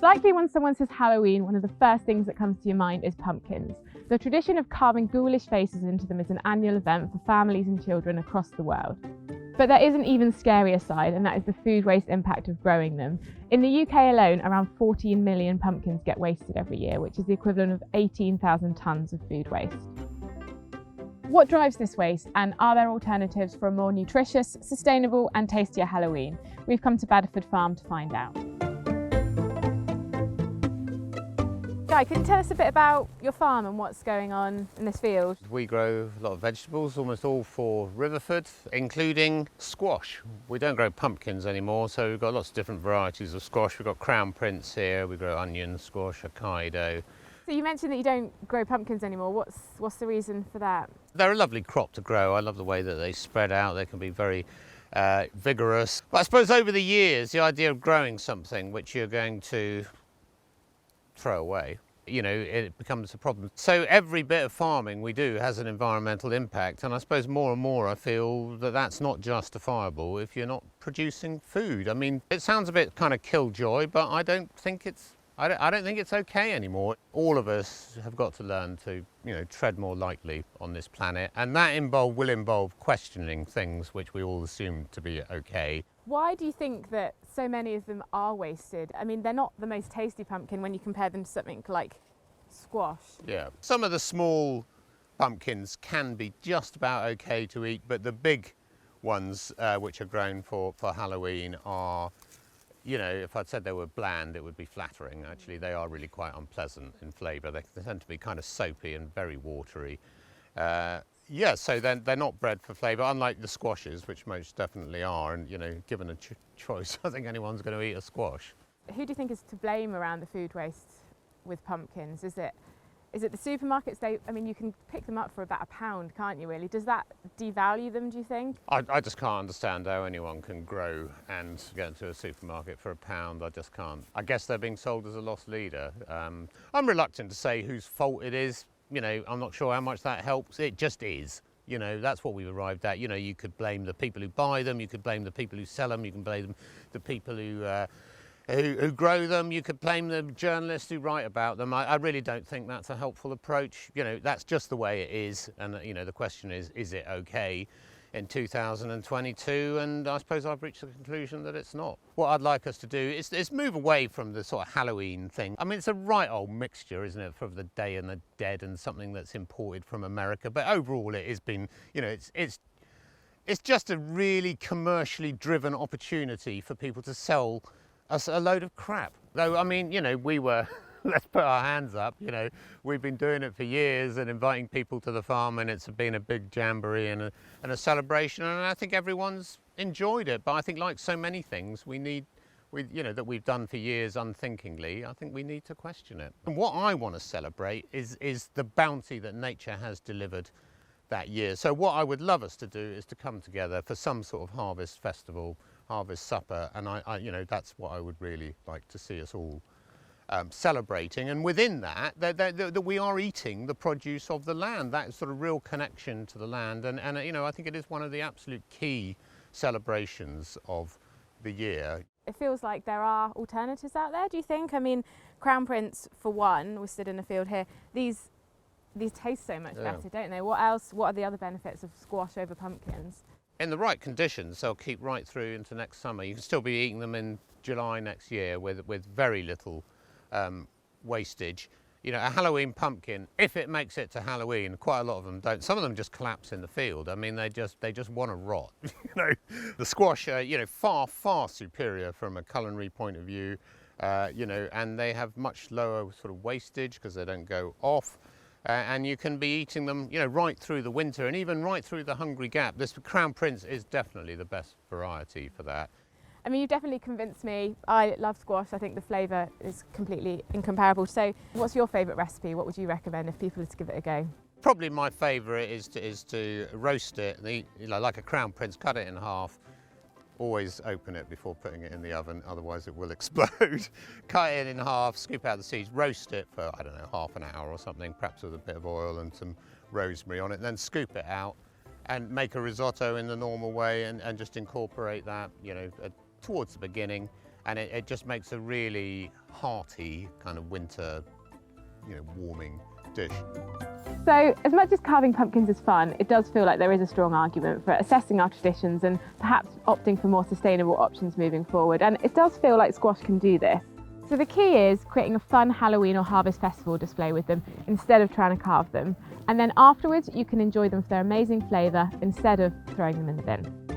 Likely when someone says Halloween, one of the first things that comes to your mind is pumpkins. The tradition of carving ghoulish faces into them is an annual event for families and children across the world. But there is an even scarier side, and that is the food waste impact of growing them. In the UK alone, around 14 million pumpkins get wasted every year, which is the equivalent of 18,000 tonnes of food waste. What drives this waste, and are there alternatives for a more nutritious, sustainable and tastier Halloween? We've come to Riverford Farm to find out. Guy, can you tell us a bit about your farm and what's going on in this field? We grow a lot of vegetables, almost all for Riverford, including squash. We don't grow pumpkins anymore, so we've got lots of different varieties of squash. We've got crown prince here, we grow onion squash, Hokkaido. So you mentioned that you don't grow pumpkins anymore. What's the reason for that? They're a lovely crop to grow. I love the way that they spread out. They can be very vigorous. But I suppose over the years, the idea of growing something which you're going to throw away, you know, it becomes a problem. So every bit of farming we do has an environmental impact, and I suppose more and more I feel that that's not justifiable if you're not producing food. I mean, it sounds a bit kind of killjoy, but I don't think it's okay anymore. All of us have got to learn to, you know, tread more lightly on this planet, and that will involve questioning things which we all assume to be okay. Why do you think that so many of them are wasted? I mean, they're not the most tasty pumpkin when you compare them to something like squash. Yeah, some of the small pumpkins can be just about okay to eat, but the big ones which are grown for Halloween are, you know, if I'd said they were bland, it would be flattering. Actually, they are really quite unpleasant in flavour. They tend to be kind of soapy and very watery. Yeah, so they're not bred for flavour, unlike the squashes, which most definitely are. And, you know, given a choice, I think anyone's going to eat a squash. Who do you think is to blame around the food waste with pumpkins? Is it the supermarkets? I mean, you can pick them up for about £1, can't you, really? Does that devalue them, do you think? I just can't understand how anyone can grow and get into a supermarket for £1. I just can't. I guess they're being sold as a lost leader. I'm reluctant to say whose fault it is. You know, I'm not sure how much that helps. It just is. You know, that's what we've arrived at. You know, you could blame the people who buy them, you could blame the people who sell them, you can blame the people who grow them, you could blame the journalists who write about them. I really don't think that's a helpful approach. You know, that's just the way it is. And, you know, the question is it okay in 2022? And I suppose I've reached the conclusion that it's not. What I'd like us to do is move away from the sort of Halloween thing. I mean, it's a right old mixture, isn't it, for the Day and the Dead and something that's imported from America. But overall, it has been, you know, it's just a really commercially driven opportunity for people to sell us a load of crap. Though, I mean, you know, let's put our hands up, you know, we've been doing it for years and inviting people to the farm, and it's been a big jamboree and a celebration, and I think everyone's enjoyed it. But I think, like so many things, you know, that we've done for years unthinkingly, I think we need to question it. And what I want to celebrate is the bounty that nature has delivered that year. So what I would love us to do is to come together for some sort of harvest festival, harvest supper, and I you know, that's what I would really like to see us all celebrating. And within that we are eating the produce of the land, that sort of real connection to the land. And you know, I think it is one of the absolute key celebrations of the year. It feels like there are alternatives out there, do you think? I mean, Crown Prince, for one, we stood in the field here, these taste so much better, don't they? What else? What are the other benefits of squash over pumpkins? In the right conditions, they'll keep right through into next summer. You can still be eating them in July next year with very little wastage. You know, a Halloween pumpkin, if it makes it to Halloween, quite a lot of them don't. Some of them just collapse in the field. I mean, they just want to rot. You know, the squash are, you know, far superior from a culinary point of view. You know, and they have much lower sort of wastage because they don't go off. And you can be eating them, you know, right through the winter and even right through the hungry gap. This Crown Prince is definitely the best variety for that. I mean, you've definitely convinced me. I love squash. I think the flavour is completely incomparable. So what's your favourite recipe? What would you recommend if people were to give it a go? Probably my favourite is to roast it, you know, like a Crown Prince, cut it in half. Always open it before putting it in the oven, otherwise it will explode. Cut it in half, scoop out the seeds, roast it for, I don't know, half an hour or something, perhaps with a bit of oil and some rosemary on it, then scoop it out and make a risotto in the normal way and just incorporate that, you know, towards the beginning. and it just makes a really hearty kind of winter, warming dish. So, as much as carving pumpkins is fun, it does feel like there is a strong argument for assessing our traditions and perhaps opting for more sustainable options moving forward, and it does feel like squash can do this. So the key is creating a fun Halloween or Harvest Festival display with them instead of trying to carve them, and then afterwards you can enjoy them for their amazing flavour instead of throwing them in the bin.